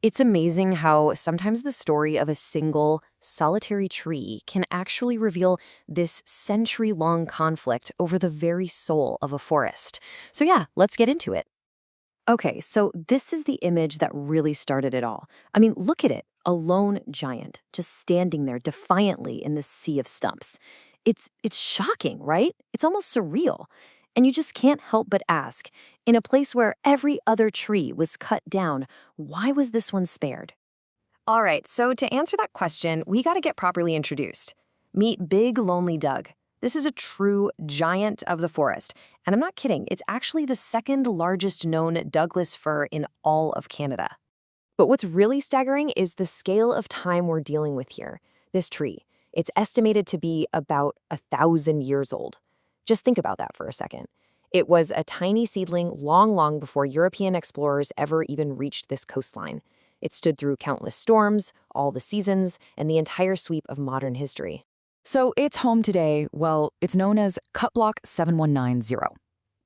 It's amazing how sometimes the story of a single, solitary tree can actually reveal this century-long conflict over the very soul of a forest. So yeah, let's get into it. Okay, so this is the image that really started it all. I mean, look at it, a lone giant just standing there defiantly in this sea of stumps. It's shocking, right? It's almost surreal. And you just can't help but ask, in a place where every other tree was cut down, why was this one spared? All right, so to answer that question, we got to get properly introduced. Meet Big Lonely Doug. This is a true giant of the forest. And I'm not kidding, it's actually the second largest known Douglas fir in all of Canada. But what's really staggering is the scale of time we're dealing with here. This tree, it's estimated to be about 1,000 years old. Just think about that for a second. It was a tiny seedling long before European explorers ever even reached this coastline. It stood through countless storms, all the seasons, and the entire sweep of modern history. So its home today, well, it's known as Cut Block 7190.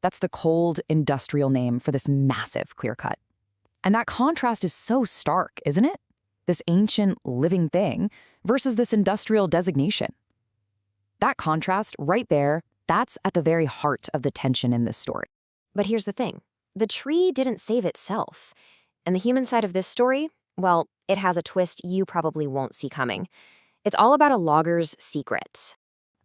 That's the cold, industrial name for this massive clear cut. And that contrast is so stark, isn't it? This ancient, living thing versus this industrial designation. That contrast right there, that's at the very heart of the tension in this story. But here's the thing. The tree didn't save itself. And the human side of this story, well, it has a twist you probably won't see coming. It's all about a logger's secret.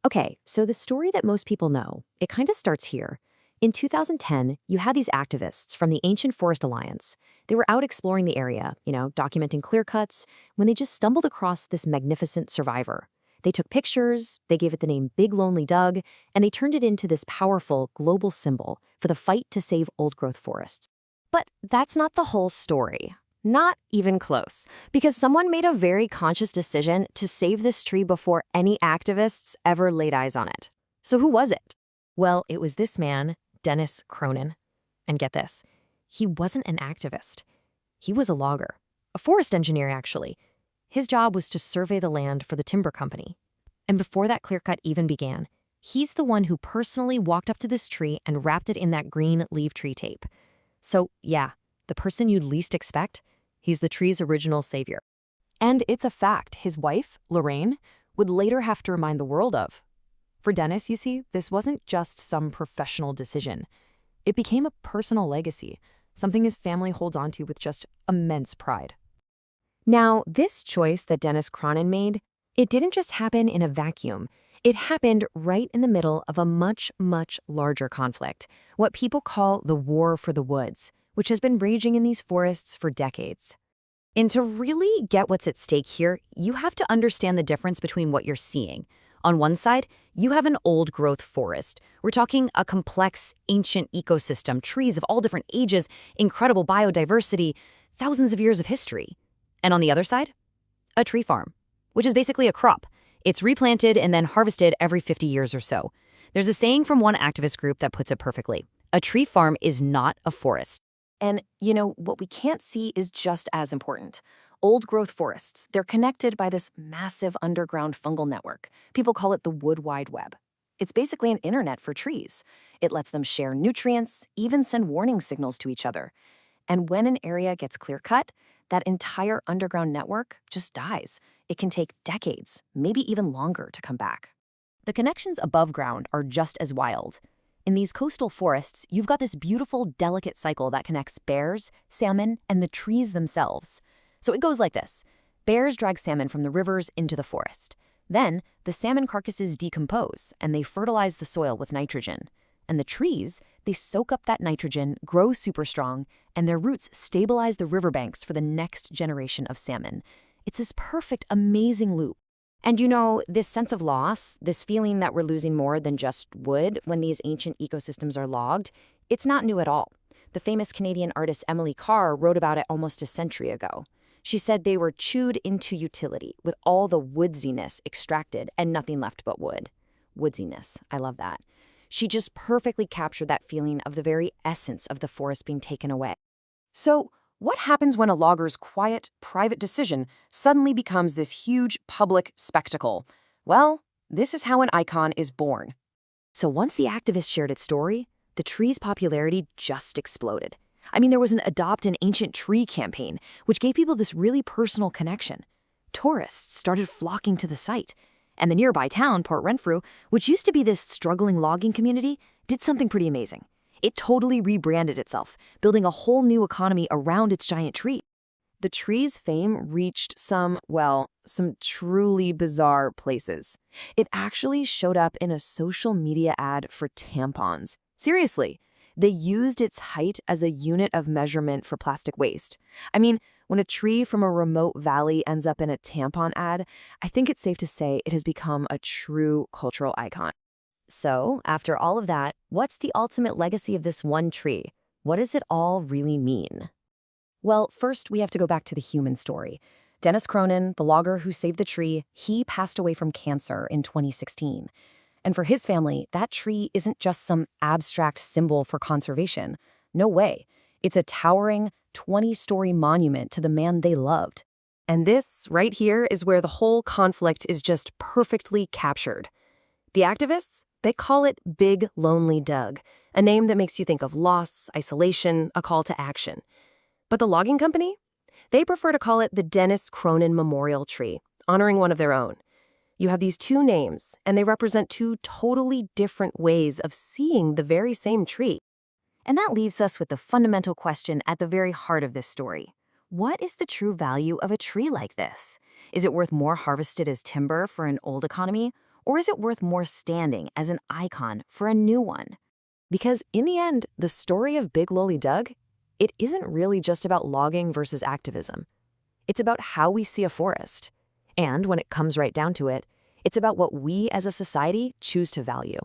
Okay, so the story that most people know, it kind of starts here. In 2010, you had these activists from the Ancient Forest Alliance. They were out exploring the area, documenting clear cuts, when they just stumbled across this magnificent survivor. They took pictures, they gave it the name Big Lonely Doug, and they turned it into this powerful global symbol for the fight to save old-growth forests. But that's not the whole story. Not even close, because someone made a very conscious decision to save this tree before any activists ever laid eyes on it. So who was it? Well, it was this man, Dennis Cronin. And get this, he wasn't an activist. He was a logger, a forest engineer actually. His job was to survey the land for the timber company. And before that clear cut even began, he's the one who personally walked up to this tree and wrapped it in that green leaf tree tape. So yeah, the person you'd least expect, he's the tree's original savior. And it's a fact his wife, Lorraine, would later have to remind the world of. For Dennis, you see, this wasn't just some professional decision. It became a personal legacy, something his family holds onto with just immense pride. Now, this choice that Dennis Cronin made, it didn't just happen in a vacuum. It happened right in the middle of a much larger conflict, what people call the War for the Woods, which has been raging in these forests for decades. And to really get what's at stake here, you have to understand the difference between what you're seeing. On one side, you have an old-growth forest. We're talking a complex, ancient ecosystem, trees of all different ages, incredible biodiversity, thousands of years of history. And on the other side, a tree farm, which is basically a crop. It's replanted and then harvested every 50 years or so. There's a saying from one activist group that puts it perfectly. A tree farm is not a forest. And, what we can't see is just as important. Old-growth forests, they're connected by this massive underground fungal network. People call it the Wood Wide Web. It's basically an internet for trees. It lets them share nutrients, even send warning signals to each other. And when an area gets clear-cut, that entire underground network just dies. It can take decades, maybe even longer, to come back. The connections above ground are just as wild. In these coastal forests, you've got this beautiful, delicate cycle that connects bears, salmon, and the trees themselves. So it goes like this. Bears drag salmon from the rivers into the forest. Then, the salmon carcasses decompose, and they fertilize the soil with nitrogen. And the trees, they soak up that nitrogen, grow super strong, and their roots stabilize the riverbanks for the next generation of salmon. It's this perfect, amazing loop. And this sense of loss, this feeling that we're losing more than just wood when these ancient ecosystems are logged, it's not new at all. The famous Canadian artist Emily Carr wrote about it almost a century ago. She said they were chewed into utility, with all the woodsiness extracted and nothing left but wood. Woodsiness, I love that. She just perfectly captured that feeling of the very essence of the forest being taken away. So, what happens when a logger's quiet, private decision suddenly becomes this huge public spectacle? Well, this is how an icon is born. So once the activist shared its story, the tree's popularity just exploded. I mean, there was an Adopt an Ancient Tree campaign, which gave people this really personal connection. Tourists started flocking to the site. And the nearby town, Port Renfrew, which used to be this struggling logging community, did something pretty amazing. It totally rebranded itself, building a whole new economy around its giant tree. The tree's fame reached some truly bizarre places. It actually showed up in a social media ad for tampons. Seriously, they used its height as a unit of measurement for plastic waste. I mean, when a tree from a remote valley ends up in a tampon ad, I think it's safe to say it has become a true cultural icon. So, after all of that, what's the ultimate legacy of this one tree? What does it all really mean? Well, first we have to go back to the human story. Dennis Cronin, the logger who saved the tree, he passed away from cancer in 2016. And for his family, that tree isn't just some abstract symbol for conservation. No way. It's a towering 20-story monument to the man they loved. And this, right here, is where the whole conflict is just perfectly captured. The activists, they call it Big Lonely Doug, a name that makes you think of loss, isolation, a call to action. But the logging company? They prefer to call it the Dennis Cronin Memorial Tree, honoring one of their own. You have these two names, and they represent two totally different ways of seeing the very same tree. And that leaves us with the fundamental question at the very heart of this story. What is the true value of a tree like this? Is it worth more harvested as timber for an old economy, or is it worth more standing as an icon for a new one? Because in the end, the story of Big Lowly Doug, it isn't really just about logging versus activism. It's about how we see a forest. And when it comes right down to it, it's about what we as a society choose to value.